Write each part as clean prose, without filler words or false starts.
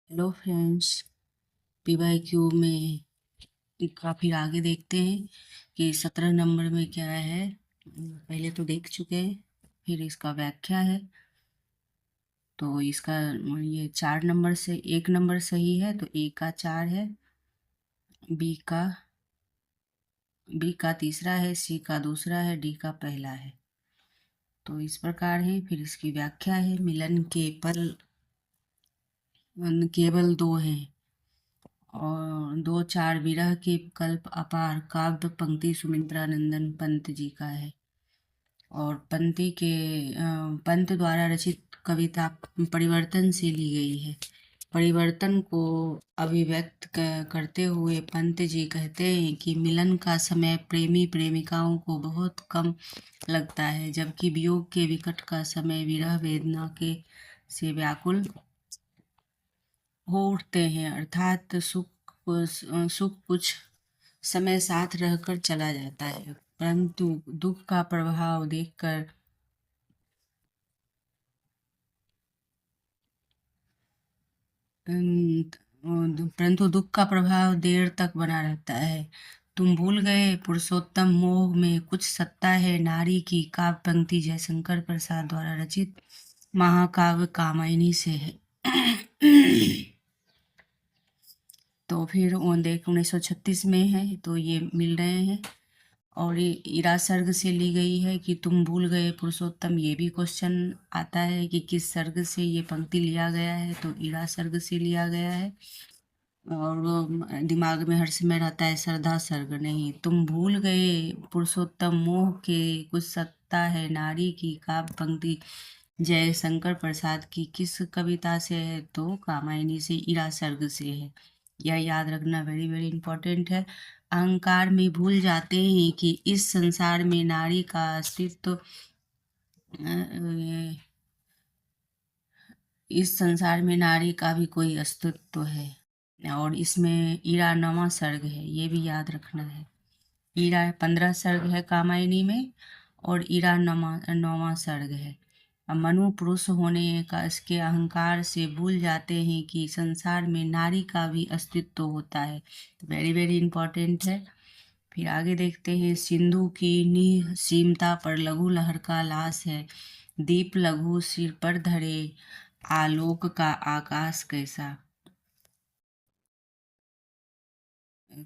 Hello friends. PYQ में काफ़ी आगे देखते हैं कि 17 नंबर में क्या है। पहले तो देख चुके हैं, फिर इसका व्याख्या है। तो इसका ये 4 नंबर से 1 नंबर सही है तो ए का 4 है, बी का तीसरा है, सी का दूसरा है, डी का पहला है। तो इस प्रकार है। फिर इसकी व्याख्या है, मिलन के पल केवल दो हैं और दो चार विरह के कल्प अपार। काव्य पंक्ति सुमित्रा नंदन पंत जी का है और पंत द्वारा रचित कविता परिवर्तन से ली गई है। परिवर्तन को अभिव्यक्त करते हुए पंत जी कहते हैं कि मिलन का समय प्रेमी प्रेमिकाओं को बहुत कम लगता है, जबकि वियोग के विकट का समय विरह वेदना के से व्याकुल हो उठते हैं। अर्थात सुख कुछ समय साथ रहकर चला जाता है, परंतु दुख का प्रभाव देखकर परंतु दुख का प्रभाव देर तक बना रहता है। तुम भूल गए पुरुषोत्तम मोह में कुछ सत्ता है नारी की। काव्य पंक्ति जयशंकर प्रसाद द्वारा रचित महाकाव्य कामायनी से है। तो फिर वो देख 1936 में है, तो ये मिल रहे हैं। और ये इरा सर्ग से ली गई है कि तुम भूल गए पुरुषोत्तम। ये भी क्वेश्चन आता है कि किस सर्ग से ये पंक्ति लिया गया है, तो इरा सर्ग से लिया गया है। और वो दिमाग में हर समय रहता है श्रद्धा सर्ग। नहीं, तुम भूल गए पुरुषोत्तम मोह के कुछ सत्ता है नारी की। काव्य पंक्ति जय शंकर प्रसाद की किस कविता से है, तो कामायनी से, इरा सर्ग से है। यह याद रखना वेरी वेरी इंपॉर्टेंट है। अहंकार में भूल जाते हैं कि इस संसार में नारी का अस्तित्व इस संसार में नारी का भी कोई अस्तित्व है। और इसमें ईरा नवा सर्ग है, ये भी याद रखना है। ईरा 15 सर्ग है कामायनी में और ईरा नौवां सर्ग है। अब मनु पुरुष होने का इसके अहंकार से भूल जाते हैं कि संसार में नारी का भी अस्तित्व होता है। तो वेरी वेरी इंपॉर्टेंट है। फिर आगे देखते हैं, सिंधु की निसीमता पर लघु लहर का लाश है। दीप लघु सिर पर धरे, आलोक का आकाश कैसा।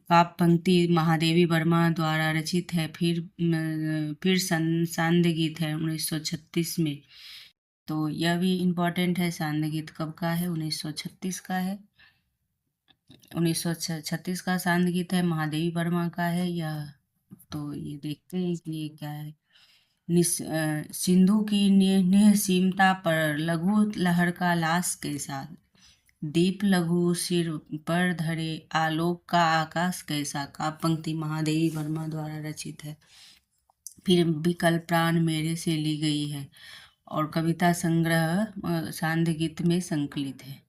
काव्य पंक्ति महादेवी वर्मा द्वारा रचित है। फिर सांध्य गीत है 1936 में। तो यह भी इम्पोर्टेंट है। सांध्य गीत कब का है? 1936 का है। 1936 का सांध्य गीत है, महादेवी वर्मा का है यह। तो ये देखते हैं कि ये क्या है। सिंधु की निःसीमता पर लघु लहर का लाश कैसा। दीप लघु सिर पर धरे, आलोक का आकाश कैसा। का पंक्ति महादेवी वर्मा द्वारा रचित है। फिर विकल्प प्राण मेरे से ली गई है और कविता संग्रह सांध्य गीत में संकलित है।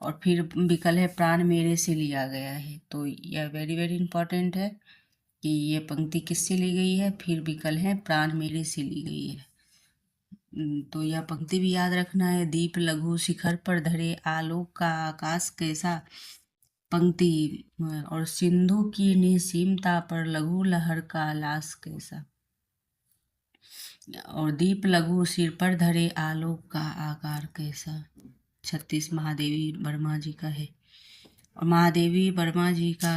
और फिर विकल्प है प्राण मेरे से लिया गया है। तो यह वेरी वेरी इंपॉर्टेंट है कि ये पंक्ति किससे ली गई है। फिर विकल्प है प्राण मेरे से ली गई है। तो यह पंक्ति भी याद रखना है। दीप लघु शिखर पर धरे, आलोक का आकाश कैसा पंक्ति। और सिंधु की निसीमता पर लघु लहर का लाश कैसा। और दीप लघु सिर पर धरे, आलोक का आकार कैसा। 36 महादेवी वर्मा जी का है। और महादेवी वर्मा जी का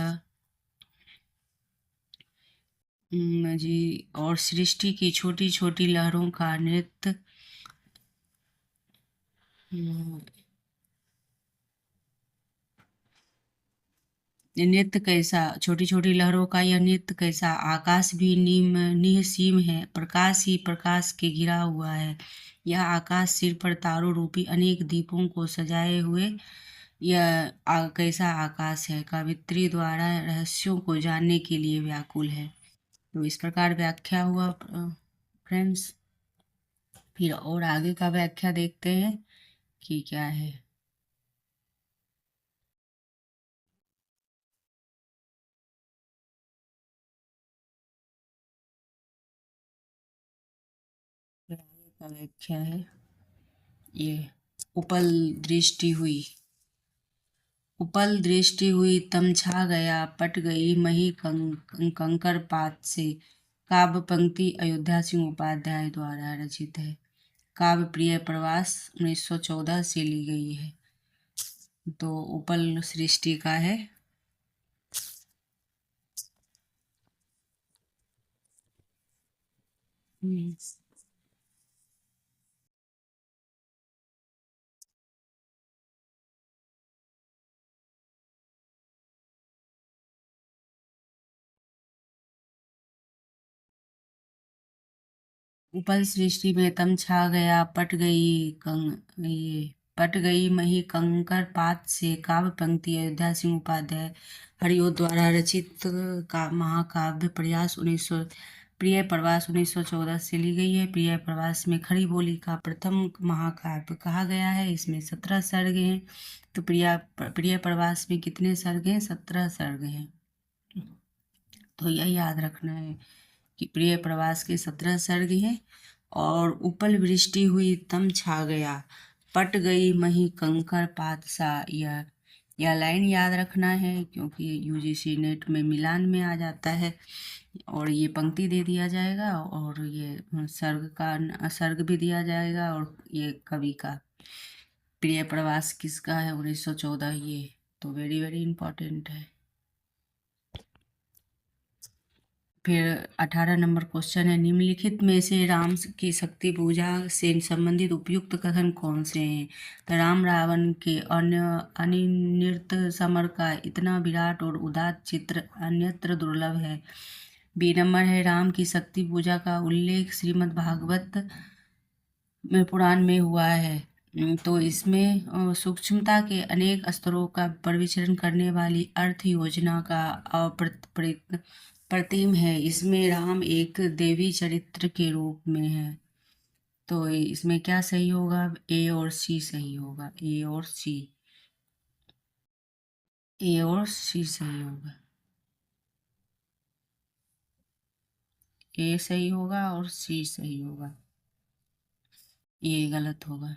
जी और सृष्टि की छोटी छोटी लहरों का नृत्य नृत्य कैसा। छोटी छोटी लहरों का यह नृत्य कैसा। आकाश भी निःसीम है, प्रकाश ही प्रकाश के घिरा हुआ है। यह आकाश सिर पर तारों रूपी अनेक दीपों को सजाए हुए यह कैसा आकाश है। कवित्री द्वारा रहस्यों को जानने के लिए व्याकुल है। तो इस प्रकार व्याख्या हुआ फ्रेंड्स। फिर और आगे का व्याख्या देखते हैं कि क्या है। फिर आगे का व्याख्या है ये। उपल दृष्टि हुई उपल दृष्टि हुई तम छा गया, पट गई मही कंकर पात से। काव्य पंक्ति अयोध्या सिंह उपाध्याय द्वारा रचित है। काव्य प्रिय प्रवास 1914 से ली गई है। तो उपल सृष्टि का है। उपल सृष्टि में तम छा गया, पट गई मही कंकर पात से। काव्य पंक्ति अयोध्या सिंह उपाध्याय हरिओ द्वारा रचित का महाकाव्य प्रयास 1900 प्रिय प्रवास 1914 से ली गई है। प्रिय प्रवास में खड़ी बोली का प्रथम महाकाव्य कहा गया है। इसमें 17 सर्ग हैं। तो प्रिय प्रवास में कितने सर्ग हैं? 17 सर्ग हैं। तो यह याद रखना है कि प्रिय प्रवास के 17 सर्ग हैं। और उपल वृष्टि हुई तम छा गया, पट गई मही कंकर पात सा। यह लाइन याद रखना है क्योंकि यूजीसी नेट में मिलान में आ जाता है। और ये पंक्ति दे दिया जाएगा और ये सर्ग भी दिया जाएगा। और ये कवि का प्रिय प्रवास किसका है? 1914। ये तो वेरी वेरी इंपॉर्टेंट है। फिर 18 नंबर क्वेश्चन है, निम्नलिखित में से राम की शक्ति पूजा से संबंधित उपयुक्त कथन कौन से हैं? तो राम रावण के अनिर्णित समर का इतना विराट और उदात्त चित्र अन्यत्र दुर्लभ है। बी नंबर है, राम की शक्ति पूजा का उल्लेख श्रीमद् भागवत में पुराण में हुआ है। तो इसमें सूक्ष्मता के अनेक स्तरों का परिचरण करने वाली अर्थ योजना का प्रतिम है। इसमें राम एक देवी चरित्र के रूप में है। तो इसमें क्या सही होगा? ए और सी सही होगा। ए और सी, ए और सी सही होगा। ए सही होगा और सी सही होगा। ये गलत होगा।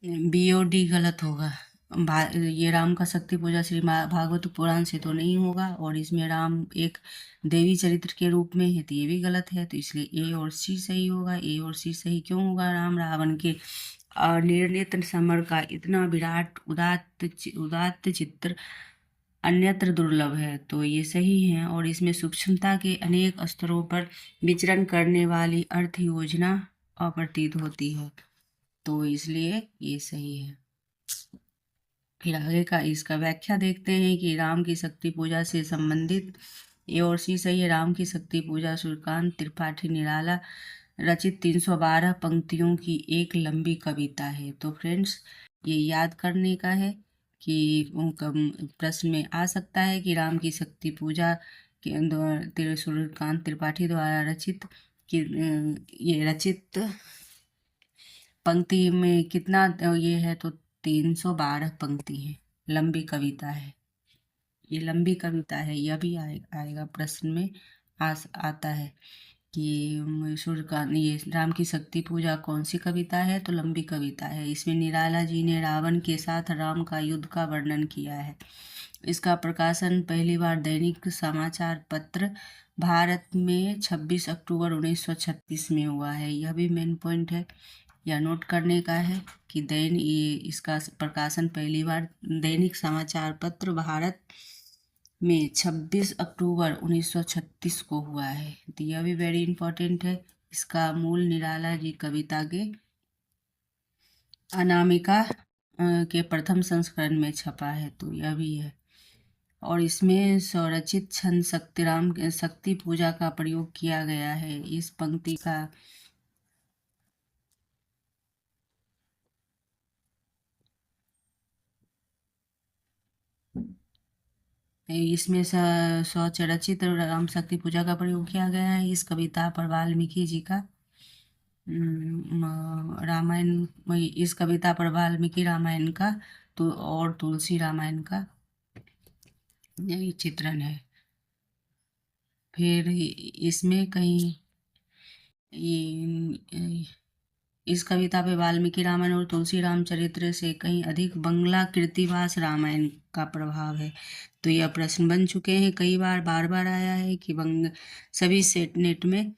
बी और डी गलत होगा। ये राम का शक्ति पूजा श्री भागवत पुराण से तो नहीं होगा। और इसमें राम एक देवी चरित्र के रूप में है, तो ये भी गलत है। तो इसलिए ए और सी सही होगा। ए और सी सही क्यों होगा? राम रावण के अनिर्णित समर का इतना विराट उदात्त चित्र अन्यत्र दुर्लभ है, तो ये सही है। और इसमें सूक्ष्मता के अनेक स्तरों पर विचरण करने वाली अर्थ योजना अप्रतीत होती है, तो इसलिए ये सही है। फिर आगे का इसका व्याख्या देखते हैं कि राम की शक्ति पूजा से संबंधित ए और सी सही है। राम की शक्ति पूजा सूर्यकांत त्रिपाठी निराला रचित 312 पंक्तियों की एक लंबी कविता है। तो फ्रेंड्स, ये याद करने का है कि प्रश्न में आ सकता है कि राम की शक्ति पूजा के सूर्यकांत त्रिपाठी द्वारा रचित ये रचित पंक्ति में कितना ये है? तो 312 पंक्ति है। लंबी कविता है, ये लंबी कविता है। यह भी आएगा प्रश्न में आता है कि सूर्य का ये राम की शक्ति पूजा कौन सी कविता है? तो लंबी कविता है। इसमें निराला जी ने रावण के साथ राम का युद्ध का वर्णन किया है। इसका प्रकाशन पहली बार दैनिक समाचार पत्र भारत में 26 अक्टूबर 1936 में हुआ है। यह भी मेन पॉइंट है, या नोट करने का है कि इसका प्रकाशन पहली बार दैनिक समाचार पत्र भारत में 26 अक्टूबर 1936 को हुआ है। तो यह भी वेरी इंपॉर्टेंट है। इसका मूल निराला जी कविता के अनामिका के प्रथम संस्करण में छपा है, तो यह भी है। और इसमें स्वरचित छंद शक्ति पूजा का प्रयोग किया गया है। इस पंक्ति का इसमें स्वरचित राम शक्ति पूजा का प्रयोग किया गया है। इस कविता पर वाल्मीकि जी का रामायण, इस कविता पर वाल्मीकि रामायण का तो और तुलसी रामायण का यही चित्रण है। फिर इसमें कहीं ये इस कविता पे वाल्मीकि रामायण और तुलसी रामचरित्र से कहीं अधिक बंगला कृत्तिवास रामायण का प्रभाव है। तो यह प्रश्न बन चुके हैं, कई बार बार बार आया है कि सभी सेट नेट में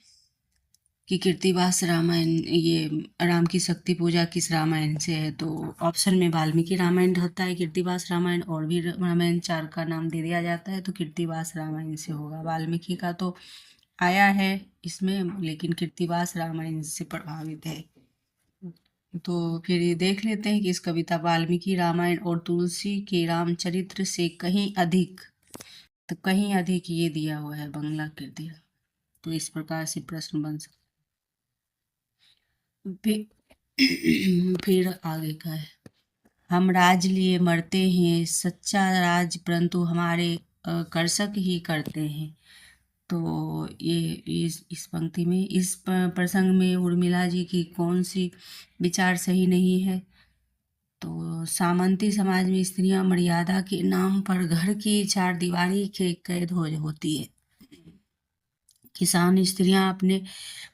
कि कृत्तिवास रामायण, ये राम की शक्ति पूजा किस रामायण से है। तो ऑप्शन में वाल्मीकि रामायण रहता है, कृत्तिवास रामायण और भी रामायण 4 का नाम दे दिया जाता है, तो कृत्तिवास रामायण से होगा। वाल्मीकि का तो आया है इसमें, लेकिन कृत्तिवास रामायण से प्रभावित है। तो फिर ये देख लेते हैं कि इस कविता वाल्मीकि रामायण और तुलसी के रामचरित्र से कहीं अधिक, तो कहीं अधिक ये दिया हुआ है बंगला कृति। तो इस प्रकार से प्रश्न बन सकता। फिर आगे का है, हम राज लिए मरते हैं, सच्चा राज परंतु हमारे कर्षक ही करते हैं। तो ये इस पंक्ति में, इस प्रसंग में उर्मिला जी की कौन सी विचार सही नहीं है। तो सामंती समाज में स्त्रियां मर्यादा के नाम पर घर की चार दीवारी के कैद होती है। किसान स्त्रियां अपने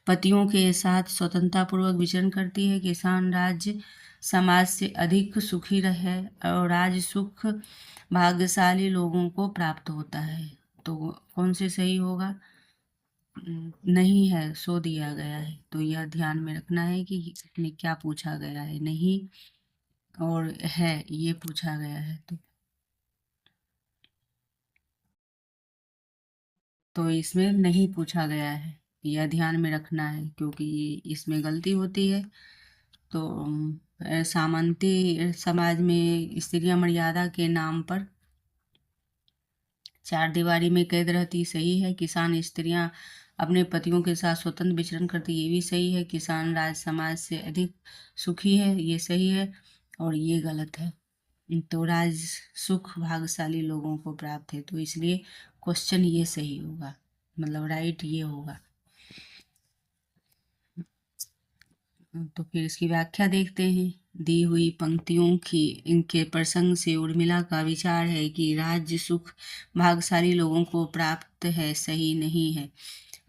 पतियों के साथ स्वतंत्रता पूर्वक विचरण करती है। किसान राज्य समाज से अधिक सुखी रहे और राज सुख भाग्यशाली लोगों को प्राप्त होता है। तो कौन से सही होगा, नहीं है, सो दिया गया है। तो यह ध्यान में रखना है कि इसमें क्या पूछा गया है, नहीं और है ये पूछा गया है। तो इसमें नहीं पूछा गया है, यह ध्यान में रखना है, क्योंकि इसमें गलती होती है। तो सामंती समाज में स्त्रियां मर्यादा के नाम पर चार दीवारी में कैद रहती, सही है। किसान स्त्रियां अपने पतियों के साथ स्वतंत्र विचरण करती, ये भी सही है। किसान राज समाज से अधिक सुखी है, ये सही है। और ये गलत है। तो राज सुख भाग्यशाली लोगों को प्राप्त है, तो इसलिए क्वेश्चन ये सही होगा, मतलब राइट ये होगा। तो फिर इसकी व्याख्या देखते हैं। दी हुई पंक्तियों की इनके प्रसंग से उर्मिला का विचार है कि राज्य सुख भाग्यशाली लोगों को प्राप्त है, सही नहीं है।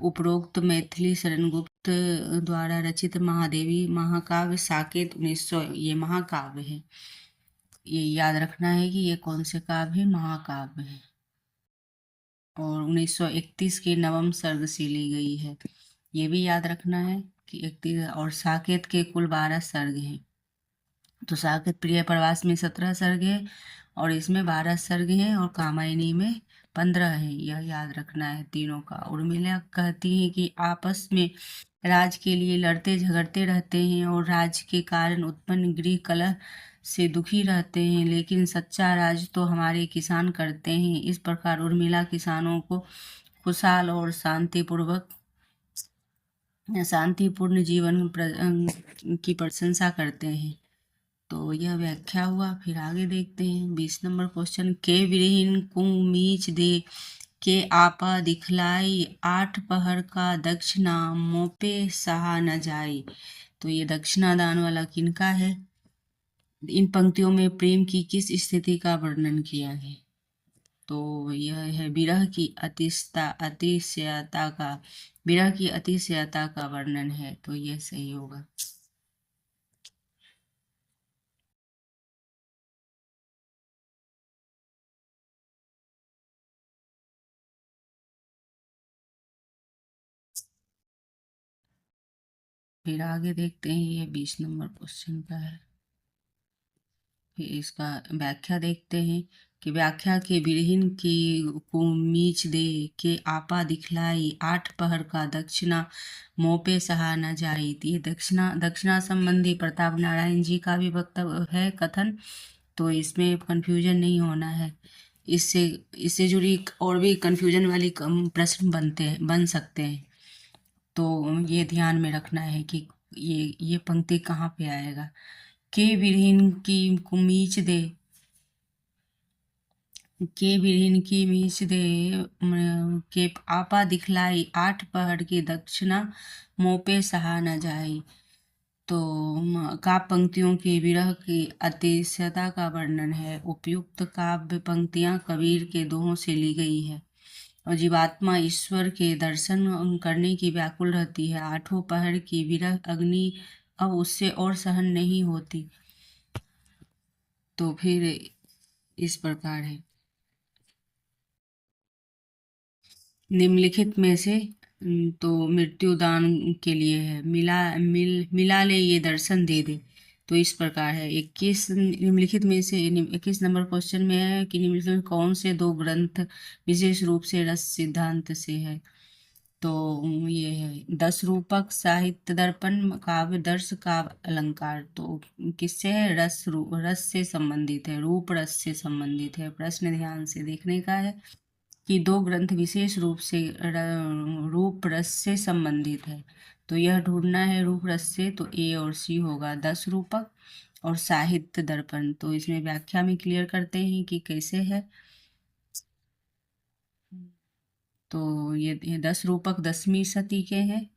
उपरोक्त मैथिली शरण गुप्त द्वारा रचित महादेवी महाकाव्य साकेत 1900, ये महाकाव्य है, ये याद रखना है कि ये कौन से काव्य है, महाकाव्य है। और 1931 के नवम सर्ग से ली गई है, ये भी याद रखना है कि 31। और साकेत के कुल 12 सर्ग हैं। तो साकेत प्रिय प्रवास में 17 सर्ग है और इसमें 12 सर्ग हैं, और कामायनी में 15 है, यह याद रखना है तीनों का। उर्मिला कहती हैं कि आपस में राज के लिए लड़ते झगड़ते रहते हैं और राज के कारण उत्पन्न गृह कलह से दुखी रहते हैं, लेकिन सच्चा राज तो हमारे किसान करते हैं। इस प्रकार उर्मिला किसानों को खुशहाल और शांतिपूर्ण जीवन की प्रशंसा करते हैं। तो यह व्याख्या हुआ। फिर आगे देखते हैं 20 नंबर क्वेश्चन, के विरहीन कुमीच दे के आपा दिखलाई, 8 पहर का दक्षिणा मोपे सहा न जाई। तो ये दक्षिणा दान वाला किनका है। इन पंक्तियों में प्रेम की किस स्थिति का वर्णन किया है। तो यह है विरह की अतिशयता का वर्णन है, तो यह सही होगा। फिर आगे देखते हैं, ये 20 नंबर क्वेश्चन का है। फिर इसका व्याख्या देखते हैं कि व्याख्या के विरहीन की कुमीच दे के आपा दिखलाई, 8 पहर का दक्षिणा मोपे सहा न जाई। ये दक्षिणा संबंधी प्रताप नारायण जी का भी वक्तव्य है, कथन। तो इसमें कंफ्यूजन नहीं होना है। इससे इससे जुड़ी और भी कंफ्यूजन वाली प्रश्न बन सकते हैं। तो ये ध्यान में रखना है कि ये पंक्ति कहाँ पे आएगा। के विरहीन की कुमीच दे, के विरहीन की मीच दे के आपा दिखलाई, 8 पहर की दक्षिणा मोपे सहा न जाई। तो काव्य पंक्तियों के विरह की अतिशयता का वर्णन है। उपयुक्त काव्य पंक्तियां कबीर के दोहों से ली गई है। और जीवात्मा ईश्वर के दर्शन करने की व्याकुल रहती है। 8 पहर की विरह अग्नि अब उससे और सहन नहीं होती। तो फिर इस प्रकार है, निम्नलिखित में से तो मृत्युदान के लिए है, मिला ले ये दर्शन दे दे। तो इस प्रकार है, 21 निम्नलिखित में से 21 नंबर क्वेश्चन में है कि निम्नलिखित में कौन से दो ग्रंथ विशेष रूप से रस सिद्धांत से है। तो ये है 10 रूपक, साहित्य दर्पण, काव्य दर्श, काव्य अलंकार। तो किससे है? रस से संबंधित है, रूप रस से संबंधित है। प्रश्न ध्यान से देखने का है कि दो ग्रंथ विशेष रूप से रूप रस से संबंधित है। तो यह ढूंढना है रूप रस से, तो ए और सी होगा, 10 रूपक और साहित्य दर्पण। तो इसमें व्याख्या में क्लियर करते हैं कि कैसे है। तो ये 10 रूपक 10वीं सदी के हैं।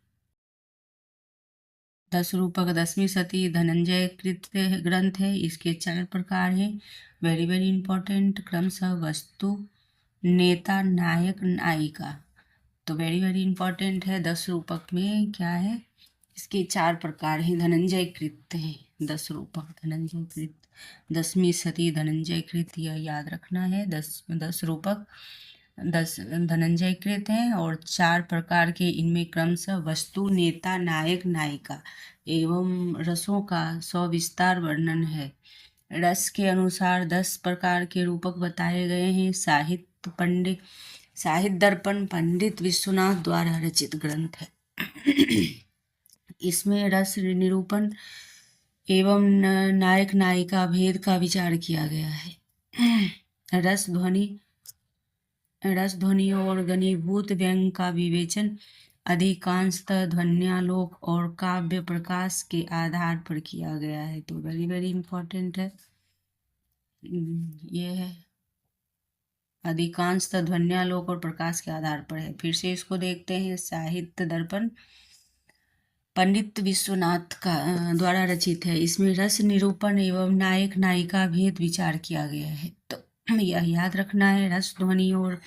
10 रूपक 10वीं सदी धनंजय कृत ग्रंथ है। इसके 4 प्रकार हैं, वेरी वेरी इंपॉर्टेंट, क्रमशः वस्तु, नेता, नायक, नायिका। तो वेरी वेरी इंपॉर्टेंट है। 10 रूपक में क्या है? इसके 4 प्रकार हैं, धनंजय कृत है 10 रूपक, धनंजय कृत, 10वीं सदी धनंजय कृत, यह याद रखना है। 10 रूपक 10 धनंजय कृत हैं और 4 प्रकार के इनमें क्रमशः वस्तु, नेता, नायक, नायिका एवं रसों का सविस्तार वर्णन है। रस के अनुसार 10 प्रकार के रूपक बताए गए हैं। साहित्य दर्पण पंडित विश्वनाथ द्वारा रचित ग्रंथ है। इसमें रस निरूपण एवं नायक नायिका भेद का विचार किया गया है। रस ध्वनियों और घनीभूत व्यंग का विवेचन अधिकांशतः ध्वन्यालोक और काव्य प्रकाश के आधार पर किया गया है। तो वेरी वेरी इंपॉर्टेंट है। ये है अधिकांशतः ध्वन्यालोक और प्रकाश के आधार पर है। फिर से इसको देखते हैं। साहित्य दर्पण पंडित विश्वनाथ का द्वारा रचित है। इसमें रस निरूपण एवं नायक नायिका भेद विचार किया गया है। तो यह याद रखना है, रस ध्वनि और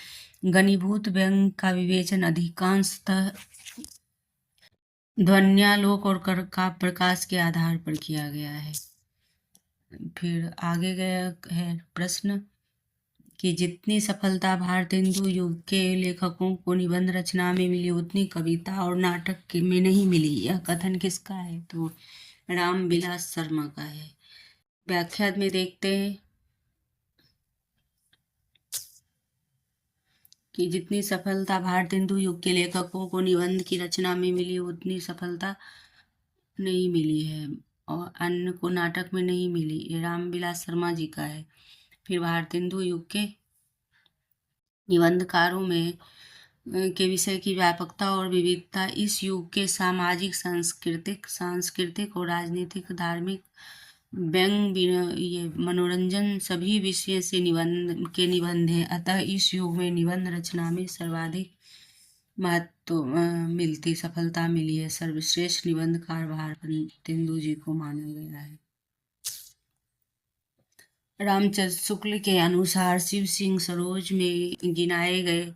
घनीभूत व्यंग का विवेचन अधिकांशतः ध्वन्यालोक और कर का प्रकाश के आधार पर किया गया है। फिर आगे गया है प्रश्न कि जितनी सफलता भारतेंदु युग के लेखकों को निबंध रचना में मिली उतनी कविता और नाटक में नहीं मिली। यह कथन किसका है? तो रामविलास शर्मा का है। व्याख्या में देखते हैं कि जितनी सफलता भारतेंदु युग के लेखकों को निबंध की रचना में मिली उतनी सफलता नहीं मिली है और अन्य को नाटक में नहीं मिली। ये रामविलास शर्मा जी का है। फिर भारतेंदु युग के निबंधकारों में के विषय की व्यापकता और विविधता इस युग के सामाजिक, सांस्कृतिक और राजनीतिक, धार्मिक, व्यंग, ये मनोरंजन सभी विषय से निबंध हैं। अतः इस युग में निबंध रचना में सर्वाधिक महत्व मिलती सफलता मिली है। सर्वश्रेष्ठ निबंधकार भारतेंदु जी को माना गया है। रामचंद्र शुक्ल के अनुसार शिव सिंह सरोज में गिनाए गए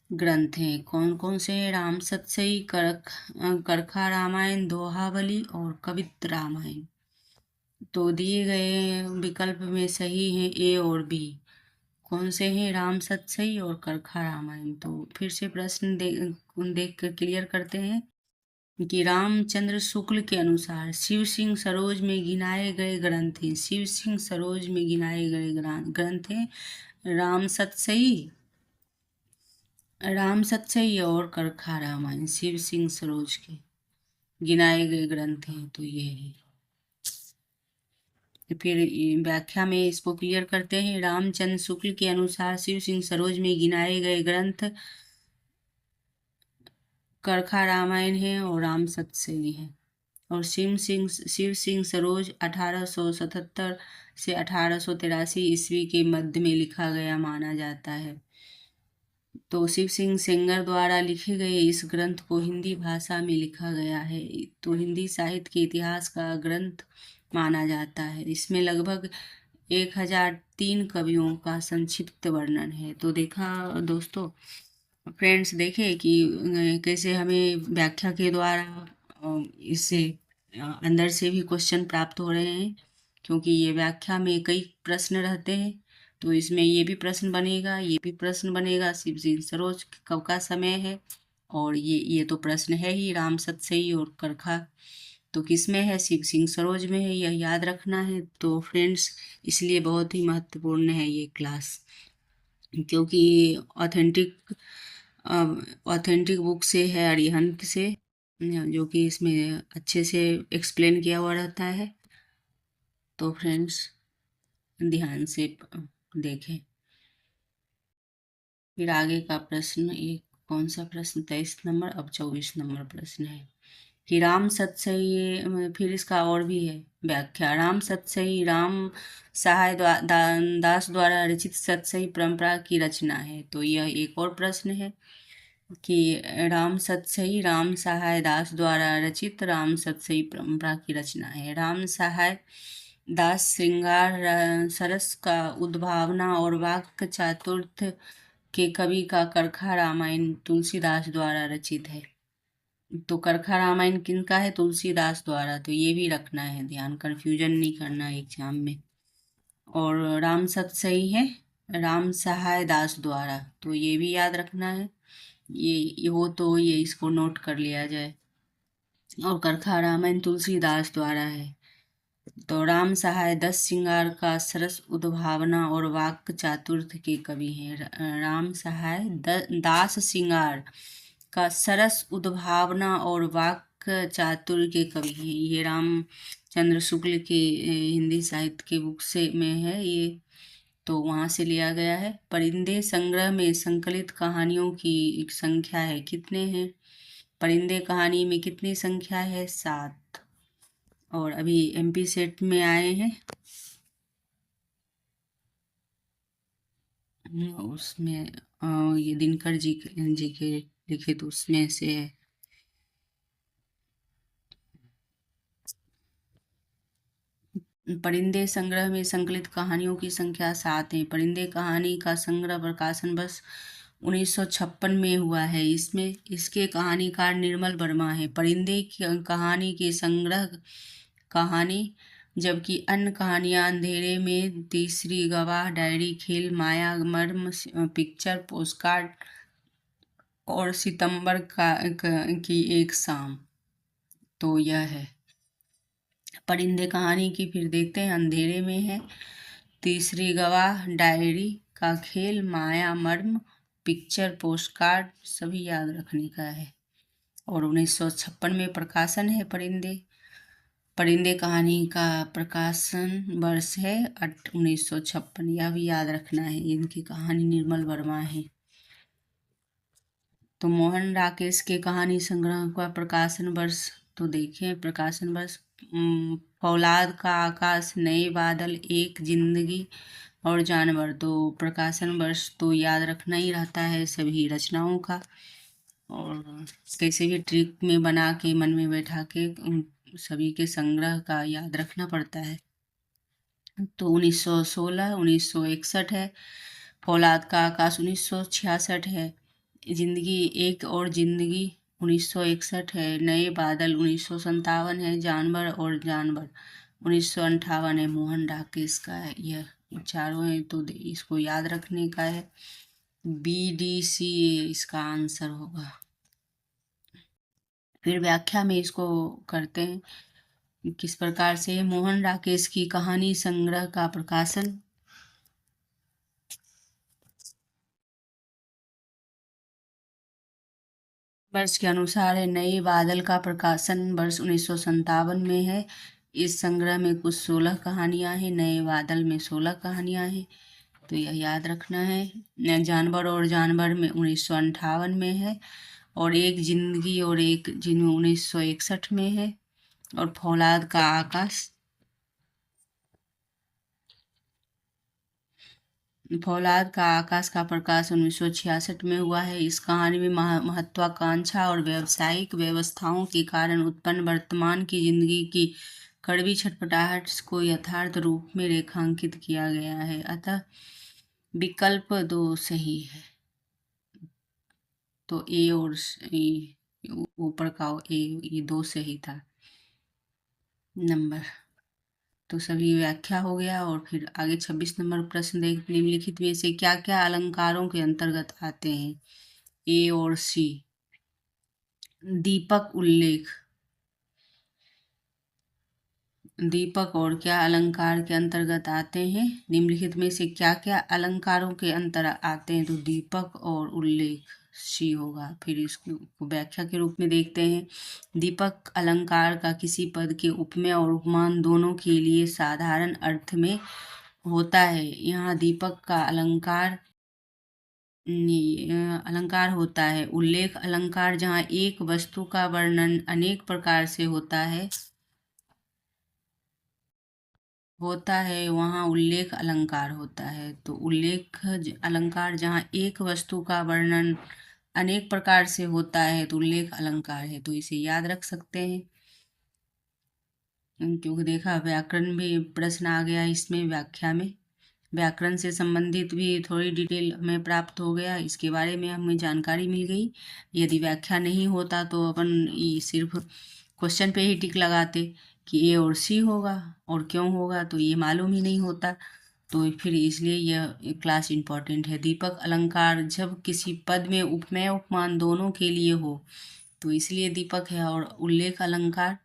ग्रंथ हैं। कौन कौन से? राम सतसई, करखा रामायण, दोहावली और कवित्र रामायण। तो दिए गए विकल्प में सही हैं ए और बी। कौन से हैं? राम सतसई और करखा रामायण। तो फिर से प्रश्न देख कर क्लियर करते हैं कि रामचंद्र शुक्ल के अनुसार शिव सिंह सरोज में गिनाए गए ग्रंथ हैं। शिव सिंह सरोज में गिनाए गए ग्रंथ हैं राम सतसई और करखा रामायण। शिव सिंह सरोज के गिनाए गए ग्रंथ हैं। तो ये है। फिर व्याख्या में इसको क्लियर करते हैं। रामचंद्र शुक्ल के अनुसार शिव सिंह सरोज में गिनाए गए ग्रंथ करखा रामायण है और राम सतसई है। और शिव सिंह सरोज 1877 से 1883 ईस्वी के मध्य में लिखा गया माना जाता है। तो शिव सिंह सेंगर द्वारा लिखे गए इस ग्रंथ को हिंदी भाषा में लिखा गया है। तो हिंदी साहित्य के इतिहास का ग्रंथ माना जाता है। इसमें लगभग 1003 कवियों का संक्षिप्त वर्णन है। तो देखा दोस्तों, फ्रेंड्स, देखे कि कैसे हमें व्याख्या के द्वारा इसे अंदर से भी क्वेश्चन प्राप्त हो रहे हैं, क्योंकि ये व्याख्या में कई प्रश्न रहते हैं। तो इसमें ये भी प्रश्न बनेगा, ये भी प्रश्न बनेगा। शिव सिंह सरोज कब का समय है, और ये तो प्रश्न है ही, राम सतसई और करखा तो किस में है, शिव सिंह सरोज में है, यह याद रखना है। तो फ्रेंड्स, इसलिए बहुत ही महत्वपूर्ण है ये क्लास, क्योंकि ऑथेंटिक ऑथेंटिक बुक से है, अरिहंत से, जो कि इसमें अच्छे से एक्सप्लेन किया हुआ रहता है। तो फ्रेंड्स, ध्यान से देखें। फिर आगे का प्रश्न, एक कौन सा प्रश्न, 23 नंबर, अब 24 नंबर प्रश्न है कि राम सतसई, फिर इसका और भी है व्याख्या। राम सतसई राम सहाय दास द्वारा रचित सतसई परंपरा की रचना है। तो यह एक और प्रश्न है कि राम सतसई राम सहाय दास द्वारा रचित राम सतसई परंपरा की रचना है। राम सहाय दास श्रृंगार सरस का उद्भावना और वाक्य चातुर्थ के कवि का करखा रामायण तुलसीदास द्वारा रचित है। तो करखा रामायण किनका है, तुलसीदास द्वारा। तो ये भी रखना है ध्यान, कंफ्यूजन नहीं करना एग्जाम में। और राम सतसई है राम सहाय दास द्वारा, तो ये भी याद रखना है। ये हो तो ये इसको नोट कर लिया जाए। और करखा रामायण तुलसीदास द्वारा है। तो राम सहाय दस श्रृंगार का सरस उद्भावना और वाक्य चातुर्थ के कवि हैं। राम सहाय दास श्रृंगार का सरस उद्भावना और वाक्य चातुर्य के कवि हैं। ये रामचंद्र शुक्ल के हिंदी साहित्य के बुक से में है ये, तो वहाँ से लिया गया है। परिंदे संग्रह में संकलित कहानियों की संख्या है, कितने हैं, परिंदे कहानी में कितनी संख्या है, 7। और अभी एमपी सेट में आए हैं, उसमें ये दिनकर जी के लिखित उसमें से है। परिंदे संग्रह में संकलित कहानियों की संख्या 7 है। परिंदे कहानी का संग्रह प्रकाशन वर्ष 1956 में हुआ है। इसमें इसके कहानीकार निर्मल वर्मा है। परिंदे की कहानी के संग्रह कहानी, जबकि अन्य कहानियां अंधेरे में, तीसरी गवाह, डायरी, खेल, माया, मर्म, पिक्चर, पोस्टकार्ड और सितंबर की एक शाम। तो यह है परिंदे कहानी की। फिर देखते हैं, अंधेरे में है, तीसरी गवाह, डायरी का खेल, माया, मर्म, पिक्चर, पोस्टकार्ड, सभी याद रखने का है। और 1956 में प्रकाशन है परिंदे। परिंदे कहानी का प्रकाशन वर्ष है 1956, यह भी याद रखना है। इनकी कहानी निर्मल वर्मा है। तो मोहन राकेश के कहानी संग्रह का प्रकाशन वर्ष, तो देखें प्रकाशन वर्ष, फौलाद का आकाश, नए बादल, एक जिंदगी और जानवर। तो प्रकाशन वर्ष तो याद रखना ही रहता है सभी रचनाओं का, और कैसे भी ट्रिक में बना के मन में बैठा के सभी के संग्रह का याद रखना पड़ता है। तो 1916, 1961 है। फौलाद का आकाश 1966 है। जिंदगी एक और जिंदगी 1961 है। नए बादल 1957 है। जानवर और जानवर 1958 है। मोहन राकेश का है। यह चारों है, तो इसको याद रखने का है। BDC इसका आंसर होगा। फिर व्याख्या में इसको करते हैं किस प्रकार से। मोहन राकेश की कहानी संग्रह का प्रकाशन वर्ष के अनुसार है। नए बादल का प्रकाशन वर्ष 1957 में है। इस संग्रह में कुछ 16 कहानियां हैं। नए बादल में 16 कहानियां हैं, तो यह याद रखना है। जानवर और जानवर में 1958 में है। और एक जिंदगी और एक जिन 1961 में है। और फौलाद का आकाश, फौलाद का आकाश का प्रकाश 1966 में हुआ है। इस कहानी में महत्वाकांक्षा और व्यावसायिक व्यवस्थाओं के कारण उत्पन्न वर्तमान की जिंदगी की कड़वी छटपटाहट को यथार्थ रूप में रेखांकित किया गया है। अतः विकल्प 2 सही है। तो ए और ऊपर का ए, ये 2 सही था। नंबर। तो सभी व्याख्या हो गया। और फिर आगे 26 नंबर प्रश्न देख, निम्नलिखित में से क्या क्या अलंकारों के अंतर्गत आते हैं? ए और सी। दीपक, उल्लेख। दीपक और क्या अलंकार के अंतर्गत आते हैं? निम्नलिखित में से क्या क्या अलंकारों के अंतर आते हैं? तो दीपक और उल्लेख सी होगा। फिर इसको व्याख्या के रूप में देखते हैं। दीपक अलंकार का किसी पद के उपमेय और उपमान दोनों के लिए साधारण अर्थ में होता है। यहाँ दीपक का अलंकार होता है। उल्लेख अलंकार जहाँ एक वस्तु का वर्णन अनेक प्रकार से होता है वहाँ उल्लेख अलंकार होता है। तो उल्लेख अलंकार जहाँ एक वस्तु का वर्णन अनेक प्रकार से होता है तो उल्लेख अलंकार है। तो इसे याद रख सकते हैं। क्योंकि देखा व्याकरण भी प्रश्न आ गया इसमें। व्याख्या में व्याकरण से संबंधित भी थोड़ी डिटेल हमें प्राप्त हो गया, इसके बारे में हमें जानकारी मिल गई। यदि व्याख्या नहीं होता तो अपन सिर्फ क्वेश्चन पे ही टिक लगाते कि ए और सी होगा, और क्यों होगा तो ये मालूम ही नहीं होता। तो फिर इसलिए यह क्लास इम्पॉर्टेंट है। दीपक अलंकार जब किसी पद में उपमेय उपमान दोनों के लिए हो तो इसलिए दीपक है। और उल्लेख अलंकार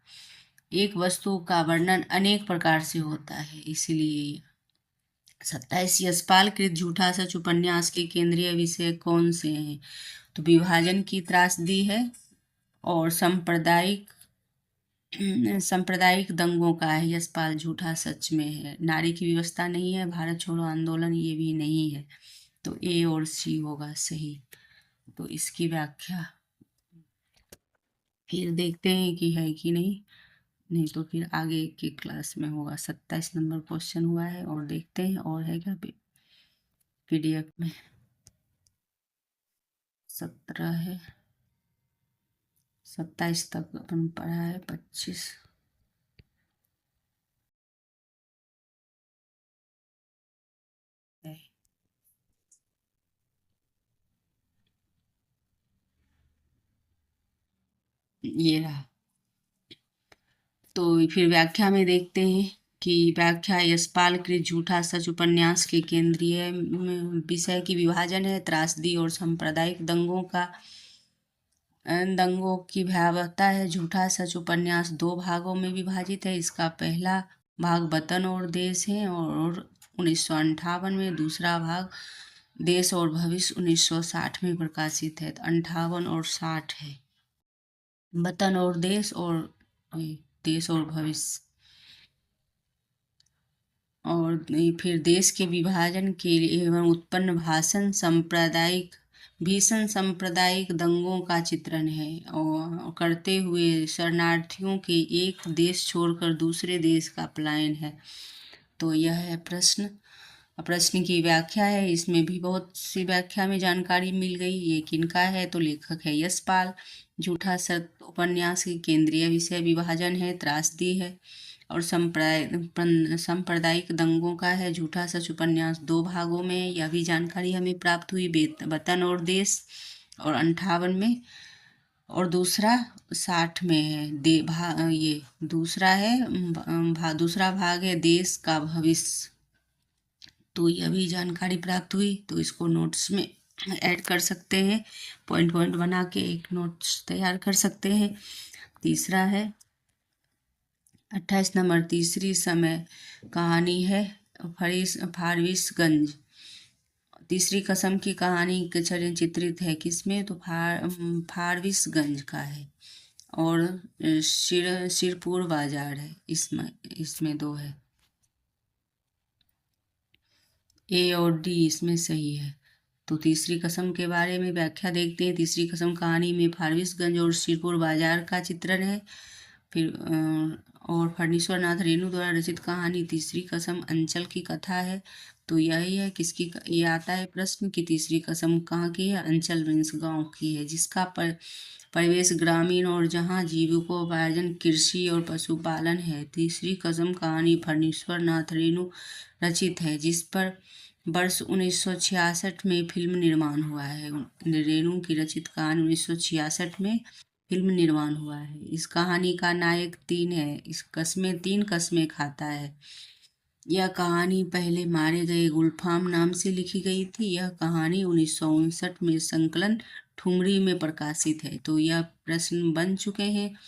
एक वस्तु का वर्णन अनेक प्रकार से होता है इसलिए। 27 यशपाल कृत झूठा सच उपन्यास के केंद्रीय विषय कौन से हैं? तो विभाजन की त्रासदी है और सांप्रदायिक दंगों का है। यशपाल झूठा सच में है। नारी की व्यवस्था नहीं है। भारत छोड़ो आंदोलन ये भी नहीं है। तो ए और सी होगा सही। तो इसकी व्याख्या फिर देखते हैं कि है कि नहीं। नहीं तो फिर आगे की क्लास में होगा। 27 नंबर क्वेश्चन हुआ है और देखते हैं और है क्या पीडीएफ में। 17 है, 27 तक अपन पढ़ा है। 25 है। ये रहा। तो फिर व्याख्या में देखते हैं कि व्याख्या यशपाल कृत झूठा सच उपन्यास के केंद्रीय विषय की विभाजन है। त्रासदी और सांप्रदायिक दंगों की भयावहता है। झूठा सच उपन्यास 2 भागों में विभाजित है। इसका पहला भाग वतन और देश है और 1958 में, दूसरा भाग देश और भविष्य 1960 में प्रकाशित है। तो 58 और 60 है। वतन और देश और भविष्य। और फिर देश के विभाजन के एवं उत्पन्न भीषण सांप्रदायिक दंगों का चित्रण है और करते हुए शरणार्थियों के एक देश छोड़कर दूसरे देश का पलायन है। तो यह है प्रश्न की व्याख्या है। इसमें भी बहुत सी व्याख्या में जानकारी मिल गई। ये किनका है? तो लेखक है यशपाल। झूठा सत्य उपन्यास की केंद्रीय विषय विभाजन है, त्रासदी है और सांप्रदायिक दंगों का है। झूठा सच उपन्यास 2 भागों में, यह भी जानकारी हमें प्राप्त हुई। वतन और देश और 58 में, और दूसरा 60 में है। ये दूसरा है दूसरा भाग है देश का भविष्य। तो यह भी जानकारी प्राप्त हुई। तो इसको नोट्स में ऐड कर सकते हैं। पॉइंट पॉइंट बना के एक नोट्स तैयार कर सकते हैं। तीसरा है 28 नंबर, तीसरी समय कहानी है फारबिसगंज। तीसरी कसम की कहानी चित्रित है किसमें? तो फारबिसगंज का है और सिरपुर बाजार है। इसमें 2 है। ए और डी इसमें सही है। तो तीसरी कसम के बारे में व्याख्या देखते हैं। तीसरी कसम कहानी में फारबिसगंज और सिरपुर बाजार का चित्रण है। फिर और फणीश्वर नाथ रेणु द्वारा रचित कहानी तीसरी कसम अंचल की कथा है। तो यही है किसकी। ये आता है प्रश्न कि तीसरी कसम कहाँ की है? अंचल मीन्स गाँव की है, जिसका परिवेश ग्रामीण और जहाँ जीविकोपार्जन कृषि और पशुपालन है। तीसरी कसम कहानी फणीश्वर नाथ रेणु रचित है, जिस पर वर्ष 1966 में फिल्म निर्माण हुआ है। रेणु की रचित कहानी 1966 में फिल्म निर्माण हुआ है। इस कहानी का नायक 3 है। इस कस्में 3 कस्में खाता है। यह कहानी पहले मारे गए गुलफाम नाम से लिखी गई थी। यह कहानी 1959 में संकलन ठुमरी में प्रकाशित है। तो यह प्रश्न बन चुके हैं।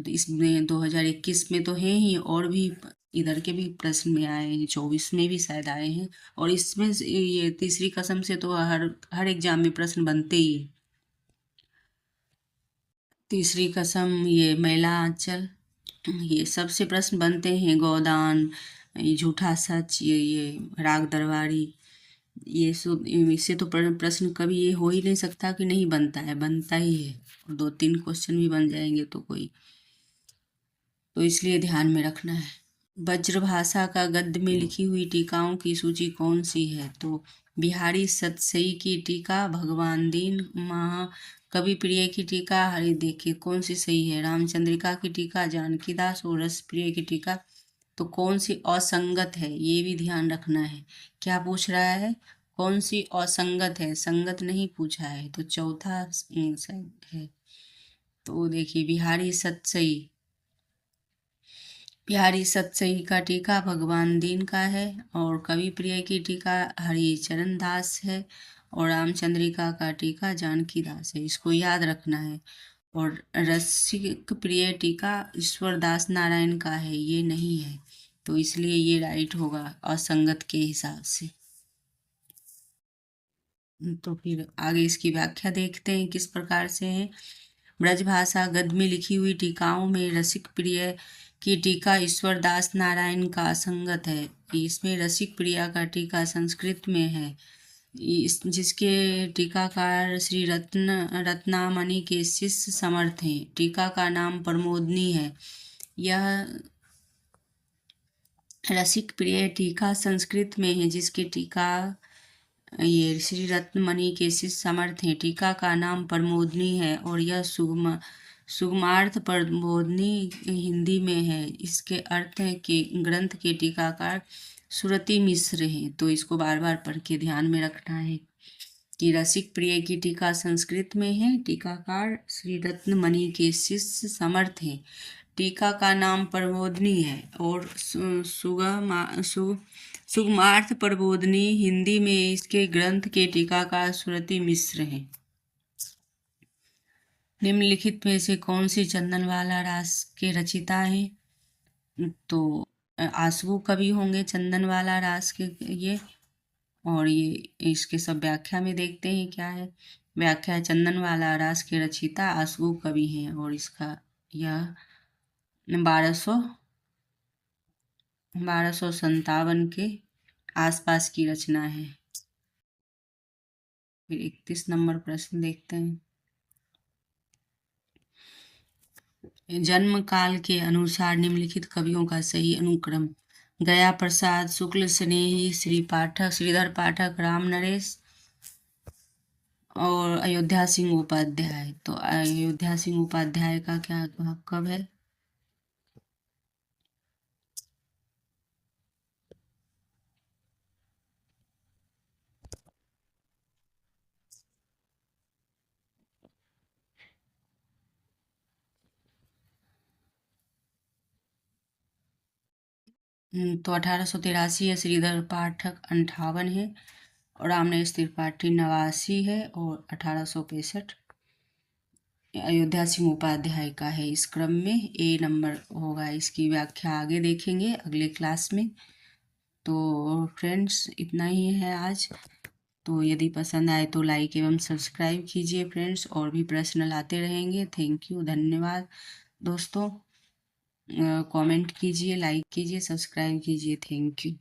इसमें 2021 में तो है ही, और भी इधर के भी प्रश्न में आए हैं, 24 में भी शायद आए हैं। और इसमें ये तीसरी कसम से तो हर एग्जाम में प्रश्न बनते ही हैं। तीसरी कसम, ये मैला आंचल, ये सबसे प्रश्न बनते हैं। गोदान, ये झूठा सच, ये राग दरबारी, ये सब, इससे तो प्रश्न कभी ये हो ही नहीं सकता कि नहीं बनता है, बनता ही है। और 2-3 क्वेश्चन भी बन जाएंगे तो कोई, तो इसलिए ध्यान में रखना है। ब्रजभाषा का गद्य में लिखी हुई टीकाओं की सूची कौन सी है? तो बिहारी सतसई की टीका, भगवान दीन, महाकवि प्रिय की टीका, हरि देखिए कौन सी सही है? रामचंद्रिका की टीका, जानकीदास और रस प्रिय की टीका। तो कौन सी असंगत है, ये भी ध्यान रखना है। क्या पूछ रहा है? कौन सी असंगत है, संगत नहीं पूछा है। तो चौथा है। तो देखिए, बिहारी सतसई का टीका भगवान दीन का है, और कवि प्रिय की टीका हरिचरण दास है, और रामचंद्रिका का टीका जानकी दास है। इसको याद रखना है। और रसिक प्रिय टीका ईश्वर दास नारायण का है, ये नहीं है। तो इसलिए ये राइट होगा असंगत के हिसाब से। तो फिर आगे इसकी व्याख्या देखते हैं किस प्रकार से है। ब्रजभाषा गद्य में लिखी हुई टीकाओं में रसिक प्रिय की टीका ईश्वर दास नारायण का असंगत है। इसमें रसिक प्रिया का टीका संस्कृत में है, जिसके टीकाकार श्री रत्नामणि के शिष्य समर्थ हैं। टीका का नाम प्रमोदनी है। यह रसिक प्रिय टीका संस्कृत में है, जिसके टीका ये श्री रत्नमणि के शिष्य समर्थ हैं। टीका का नाम प्रमोदनी है, और यह सुगमार्थ प्रमोदनी हिंदी में है। इसके अर्थ है कि ग्रंथ के टीकाकार सुरति मिश्र हैं। तो इसको बार बार पढ़ के ध्यान में रखना है कि रसिक प्रिय की टीका संस्कृत में है, टीकाकार श्री रत्नमणि के शिष्य समर्थ हैं। टीका का नाम प्रबोधनी है, और सुगमार्थ प्रबोधनी हिंदी में इसके ग्रंथ के टीकाकार सुरति मिश्र हैं। निम्नलिखित में से कौन सी चंदनवाला रास के रचिता हैं? तो आंसू कवि होंगे चंदनवाला रास के ये। और ये इसके सब व्याख्या में देखते हैं क्या है। व्याख्या, चंदनवाला रास के रचिता आंसू कवि हैं, और इसका यह 1257 के आसपास की रचना है। फिर 31 नंबर प्रश्न देखते हैं। जन्म काल के अनुसार निम्नलिखित कवियों का सही अनुक्रम: गया प्रसाद, शुक्ल स्नेही, श्री पाठक, श्रीधर पाठक, राम नरेश और अयोध्या सिंह उपाध्याय। तो अयोध्या सिंह उपाध्याय का क्या कब है? तो 1883 है, श्रीधर पाठक 58 है, और रामनरेश त्रिपाठी 89 है, और 1865 अयोध्या सिंह उपाध्याय का है। इस क्रम में ए नंबर होगा। इसकी व्याख्या आगे देखेंगे अगले क्लास में। तो फ्रेंड्स, इतना ही है आज। तो यदि पसंद आए तो लाइक एवं सब्सक्राइब कीजिए फ्रेंड्स, और भी प्रश्न लाते रहेंगे। थैंक यू, धन्यवाद दोस्तों। कमेंट कीजिए, लाइक कीजिए, सब्सक्राइब कीजिए। Thank you.